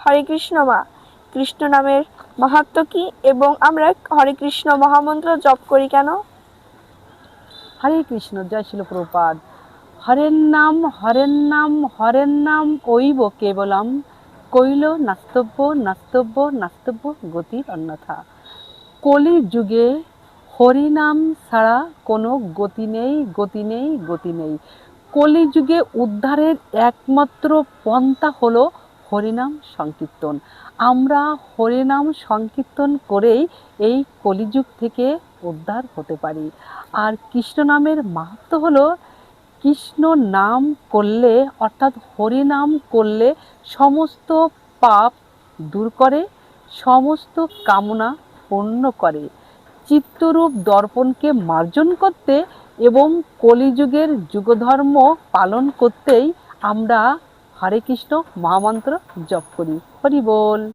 হরে কৃষ্ণ মা। কৃষ্ণ নামের মাহাত্ম্য কি এবং আমরা হরে কৃষ্ণ মহামন্ত্র জপ করি কেন? হরে কৃষ্ণ। জয় শিল প্রভুপাদ। হরের নাম হরের নাম হরের নাম ওইব কেবলম, কইল নাস্তব্য নাস্তব্য নাস্তব্য গতির অন্যথা। কলি যুগে হরিনাম ছাড়া কোনো গতি নেই, গতি নেই, গতি নেই। কলিযুগে উদ্ধারের একমাত্র পন্থা হলো হরিনাম সংকীর্তন। আমরা হরিনাম সংকীর্তন করেই এই কলিযুগ থেকে উদ্ধার হতে পারি। আর কৃষ্ণ নামের মাহাত্ম্য হলো, কৃষ্ণ নাম করলে অর্থাৎ হরিনাম করলে সমস্ত পাপ দূর করে, সমস্ত কামনা পূর্ণ করে, চিত্তরূপ দর্পণকে মার্জন করতে এবং কলিযুগের যুগধর্ম পালন করতেই আমরা হরে কৃষ্ণ মহামন্ত্র জপ করি। হরি বল।